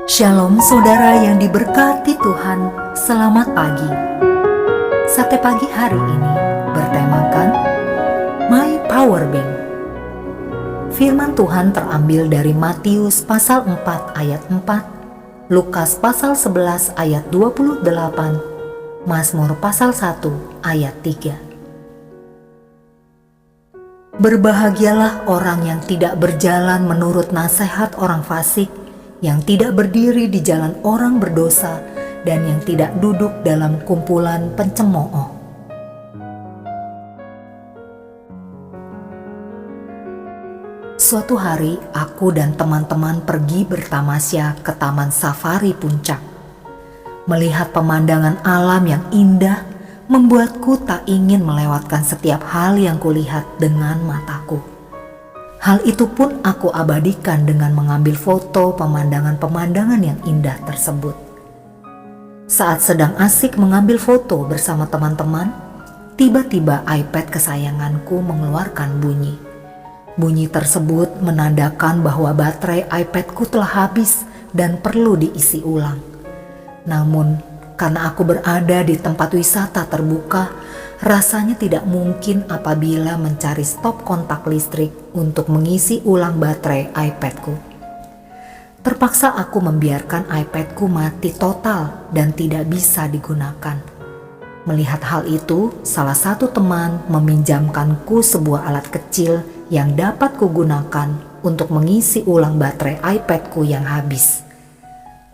Shalom saudara yang diberkati Tuhan, selamat pagi. Sate pagi hari ini bertemakan My Power Bank. Firman Tuhan terambil dari Matius pasal 4 ayat 4, Lukas pasal 11 ayat 28, Mazmur pasal 1 ayat 3. Berbahagialah orang yang tidak berjalan menurut nasihat orang fasik, yang tidak berdiri di jalan orang berdosa, dan yang tidak duduk dalam kumpulan pencemooh. Suatu hari, aku dan teman-teman pergi bertamasya ke Taman Safari Puncak. Melihat pemandangan alam yang indah membuatku tak ingin melewatkan setiap hal yang kulihat dengan mataku. Hal itu pun aku abadikan dengan mengambil foto pemandangan-pemandangan yang indah tersebut. Saat sedang asik mengambil foto bersama teman-teman, tiba-tiba iPad kesayanganku mengeluarkan bunyi. Bunyi tersebut menandakan bahwa baterai iPadku telah habis dan perlu diisi ulang. Namun, karena aku berada di tempat wisata terbuka, rasanya tidak mungkin apabila mencari stop kontak listrik untuk mengisi ulang baterai iPadku. Terpaksa aku membiarkan iPadku mati total dan tidak bisa digunakan. Melihat hal itu, salah satu teman meminjamkanku sebuah alat kecil yang dapat kugunakan untuk mengisi ulang baterai iPadku yang habis.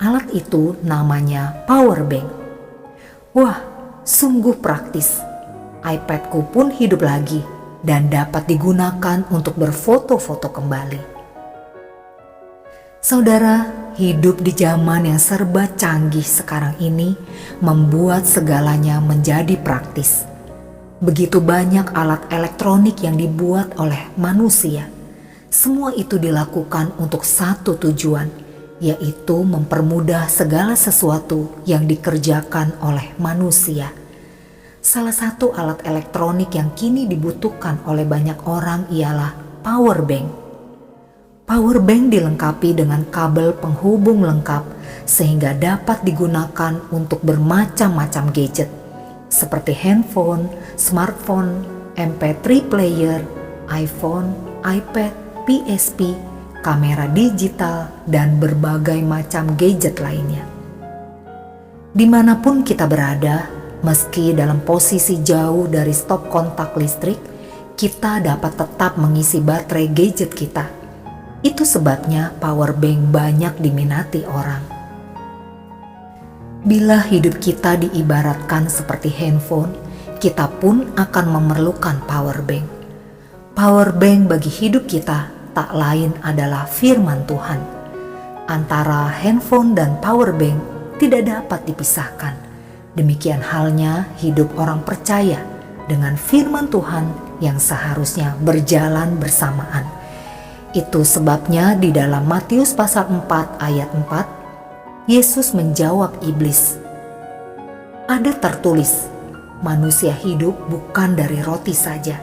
Alat itu namanya power bank. Wah, sungguh praktis. iPadku pun hidup lagi dan dapat digunakan untuk berfoto-foto kembali. Saudara, hidup di zaman yang serba canggih sekarang ini membuat segalanya menjadi praktis. Begitu banyak alat elektronik yang dibuat oleh manusia. Semua itu dilakukan untuk satu tujuan, yaitu mempermudah segala sesuatu yang dikerjakan oleh manusia. Salah satu alat elektronik yang kini dibutuhkan oleh banyak orang ialah power bank. Power bank dilengkapi dengan kabel penghubung lengkap sehingga dapat digunakan untuk bermacam-macam gadget seperti handphone, smartphone, MP3 player, iPhone, iPad, PSP, kamera digital, dan berbagai macam gadget lainnya. Dimanapun kita berada, meski dalam posisi jauh dari stop kontak listrik, kita dapat tetap mengisi baterai gadget kita. Itu sebabnya power bank banyak diminati orang. Bila hidup kita diibaratkan seperti handphone, kita pun akan memerlukan power bank. Power bank bagi hidup kita tak lain adalah firman Tuhan. Antara handphone dan power bank tidak dapat dipisahkan. Demikian halnya hidup orang percaya dengan firman Tuhan yang seharusnya berjalan bersamaan. Itu sebabnya di dalam Matius pasal 4 ayat 4, Yesus menjawab iblis, "Ada tertulis, manusia hidup bukan dari roti saja,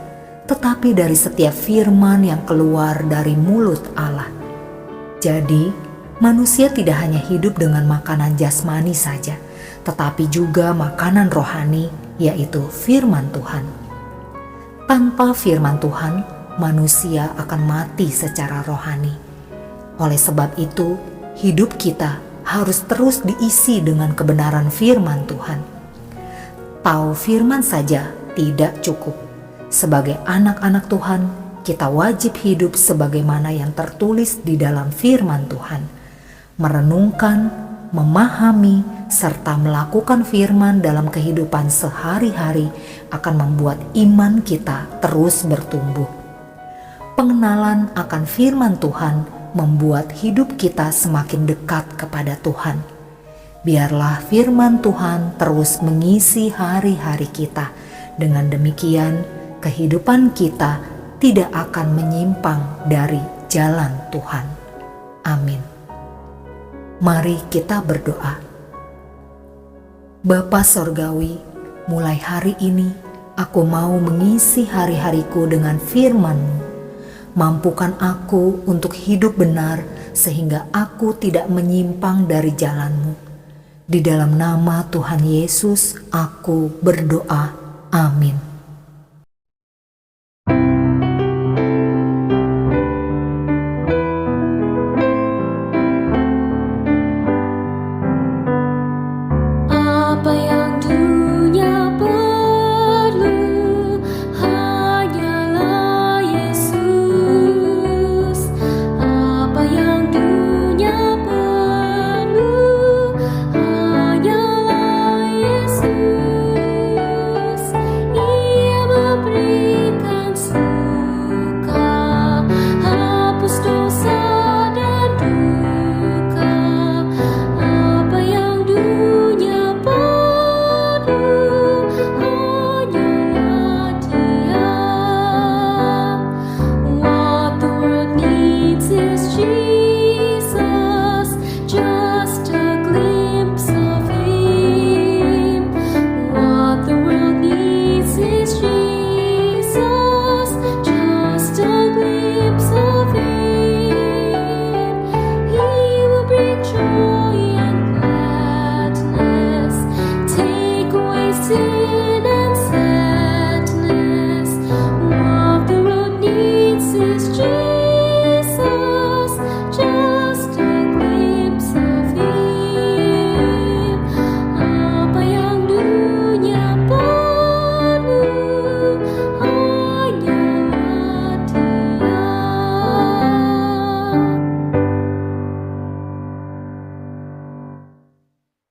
tetapi dari setiap firman yang keluar dari mulut Allah." Jadi, manusia tidak hanya hidup dengan makanan jasmani saja, tetapi juga makanan rohani, yaitu firman Tuhan. Tanpa firman Tuhan, manusia akan mati secara rohani. Oleh sebab itu, hidup kita harus terus diisi dengan kebenaran firman Tuhan. Tahu firman saja tidak cukup. Sebagai anak-anak Tuhan, kita wajib hidup sebagaimana yang tertulis di dalam firman Tuhan. Merenungkan, memahami, serta melakukan firman dalam kehidupan sehari-hari akan membuat iman kita terus bertumbuh. Pengenalan akan firman Tuhan membuat hidup kita semakin dekat kepada Tuhan. Biarlah firman Tuhan terus mengisi hari-hari kita. Dengan demikian, kehidupan kita tidak akan menyimpang dari jalan Tuhan. Amin. Mari kita berdoa. Bapa Sorgawi, mulai hari ini aku mau mengisi hari-hariku dengan firman-Mu. mampukan aku untuk hidup benar sehingga aku tidak menyimpang dari jalan-Mu. Di dalam nama Tuhan Yesus aku berdoa. Amin.